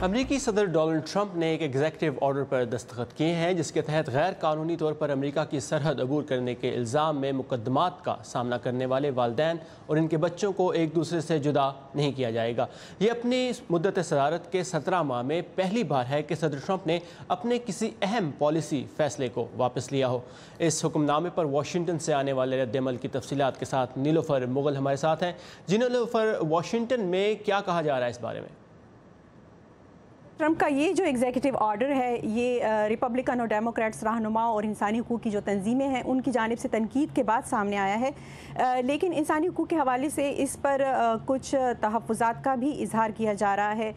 امریکی صدر Donald Trump نے ایک ایگزیکٹو آرڈر پر دستخط کیے ہیں جس کے تحت غیر قانونی طور پر امریکہ کی سرحد عبور کرنے کے الزام میں مقدمات کا سامنا کرنے والے والدین اور ان کے بچوں کو ایک دوسرے سے جدا نہیں کیا جائے گا۔ یہ اپنی مدت صدارت کے 17 ماہ میں پہلی بار ہے کہ صدر ٹرمپ نے اپنے کسی اہم پالیسی فیصلے کو واپس لیا ہو۔ اس حکم نامے پر واشنگٹن سے آنے والے رد عمل کی تفصیلات کے ساتھ نیلوفر مغل ہمارے ساتھ ہیں۔ جی نیلوفر، واشنگٹن میں کیا کہا جا رہا ہے اس بارے میں؟ ٹرمپ کا یہ جو ایگزیکٹو آرڈر ہے یہ ریپبلکن اور ڈیموکریٹس رہنماؤں اور انسانی حقوق کی جو تنظیمیں ہیں ان کی جانب سے تنقید کے بعد سامنے آیا ہے، لیکن انسانی حقوق کے حوالے سے اس پر کچھ تحفظات کا بھی اظہار کیا جا رہا ہے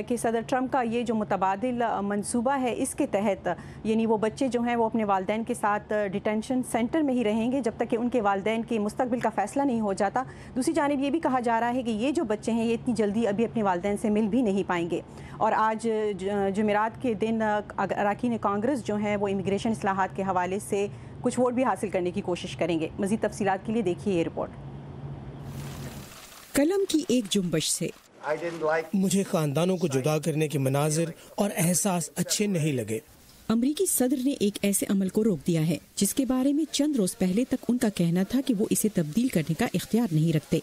کہ صدر ٹرمپ کا یہ جو متبادل منصوبہ ہے اس کے تحت یعنی وہ بچے جو ہیں وہ اپنے والدین کے ساتھ ڈیٹینشن سینٹر میں ہی رہیں گے جب تک کہ ان کے والدین کے مستقبل کا فیصلہ نہیں ہو جاتا۔ دوسری جانب یہ بھی کہا جا رہا ہے کہ یہ جو بچے ہیں یہ اتنی جلدی ابھی اپنے والدین سے مل بھی نہیں پائیں گے، اور آج جمعرات کے دن اراکین کانگریس جو ہیں وہ امیگریشن اصلاحات کے حوالے سے کچھ ووٹ بھی حاصل کرنے کی کوشش کریں گے۔ مزید تفصیلات کے لیے دیکھیے یہ رپورٹ۔ قلم کی ایک جنبش سے مجھے خاندانوں کو جدا کرنے کے مناظر اور احساس اچھے نہیں لگے۔ امریکی صدر نے ایک ایسے عمل کو روک دیا ہے جس کے بارے میں چند روز پہلے تک ان کا کہنا تھا کہ وہ اسے تبدیل کرنے کا اختیار نہیں رکھتے۔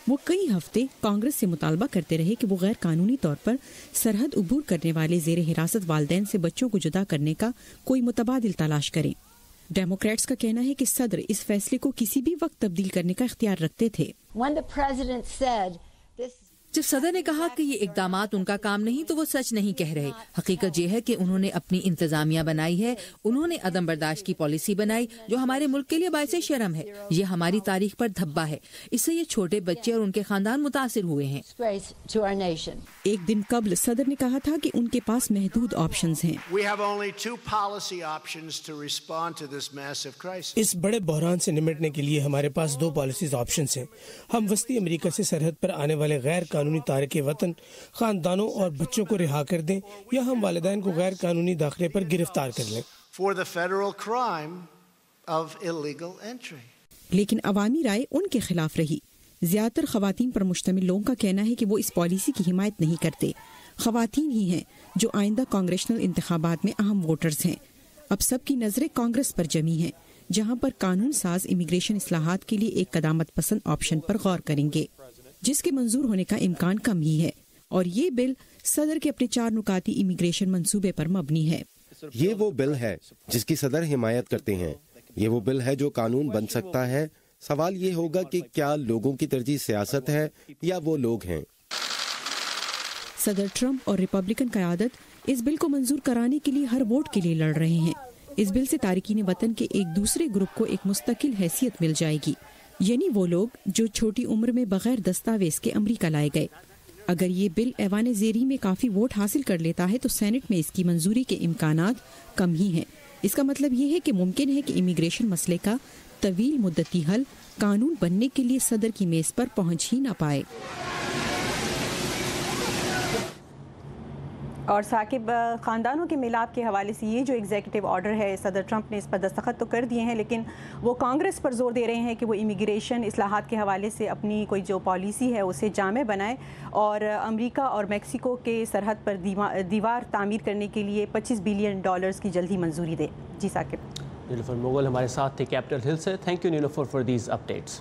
وہ کئی ہفتے کانگریس سے مطالبہ کرتے رہے کہ وہ غیر قانونی طور پر سرحد عبور کرنے والے زیر حراست والدین سے بچوں کو جدا کرنے کا کوئی متبادل تلاش کریں۔ ڈیموکریٹس کا کہنا ہے کہ صدر اس فیصلے کو کسی بھی وقت تبدیل کرنے کا اختیار رکھتے تھے۔ جب صدر نے کہا کہ یہ اقدامات ان کا کام نہیں تو وہ سچ نہیں کہہ رہے۔ حقیقت یہ ہے کہ انہوں نے اپنی انتظامیہ بنائی ہے، انہوں نے عدم برداشت کی پالیسی بنائی جو ہمارے ملک کے لیے باعث شرم ہے۔ یہ ہماری تاریخ پر دھبا ہے، اس سے یہ چھوٹے بچے اور ان کے خاندان متاثر ہوئے ہیں۔ ایک دن قبل صدر نے کہا تھا کہ ان کے پاس محدود آپشنز ہیں۔ اس بڑے بحران سے نمٹنے کے لیے ہمارے پاس 2 پالیسیز آپشنز ہیں۔ ہم وسطی امریکہ سے سرحد پر آنے والے غیر قانونی تارکین وطن خاندانوں اور بچوں کو رہا کر دیں، یا ہم والدین کو غیر قانونی داخلے پر گرفتار کر لیں۔ لیکن عوامی رائے ان کے خلاف رہی۔ زیادہ تر خواتین پر مشتمل لوگوں کا کہنا ہے کہ وہ اس پالیسی کی حمایت نہیں کرتے۔ خواتین ہی ہیں جو آئندہ کانگریشنل انتخابات میں اہم ووٹرز ہیں۔ اب سب کی نظریں کانگریس پر جمی ہیں، جہاں پر قانون ساز امیگریشن اصلاحات کے لیے ایک قدامت پسند آپشن پر غور کریں گے جس کے منظور ہونے کا امکان کم ہی ہے، اور یہ بل صدر کے اپنے 4 نکاتی امیگریشن منصوبے پر مبنی ہے۔ یہ وہ بل ہے جس کی صدر حمایت کرتے ہیں، یہ وہ بل ہے جو قانون بن سکتا ہے۔ سوال یہ ہوگا کہ کیا لوگوں کی ترجیح سیاست ہے یا وہ لوگ ہیں۔ صدر ٹرمپ اور ریپبلکن قیادت اس بل کو منظور کرانے کے لیے ہر ووٹ کے لیے لڑ رہے ہیں۔ اس بل سے تارکین وطن کے ایک دوسرے گروپ کو ایک مستقل حیثیت مل جائے گی، یعنی وہ لوگ جو چھوٹی عمر میں بغیر دستاویز کے امریکہ لائے گئے۔ اگر یہ بل ایوان زیری میں کافی ووٹ حاصل کر لیتا ہے تو سینٹ میں اس کی منظوری کے امکانات کم ہی ہیں۔ اس کا مطلب یہ ہے کہ ممکن ہے کہ امیگریشن مسئلے کا طویل مدتی حل قانون بننے کے لیے صدر کی میز پر پہنچ ہی نہ پائے۔ اور ثاقب، خاندانوں کے میلاد کے حوالے سے یہ جو ایگزیکٹو آرڈر ہے صدر ٹرمپ نے اس پر دستخط تو کر دیے ہیں، لیکن وہ کانگریس پر زور دے رہے ہیں کہ وہ امیگریشن اصلاحات کے حوالے سے اپنی کوئی جو پالیسی ہے اسے جامع بنائے اور امریکہ اور میکسیکو کے سرحد پر دیوار تعمیر کرنے کے لیے $25 بلین کی جلد ہی منظوری دے۔ جی ثاقب۔ نیلوفر مغل ہمارے ساتھ تھے کیپٹل ہل سے۔ Thank you Niloufer for these updates.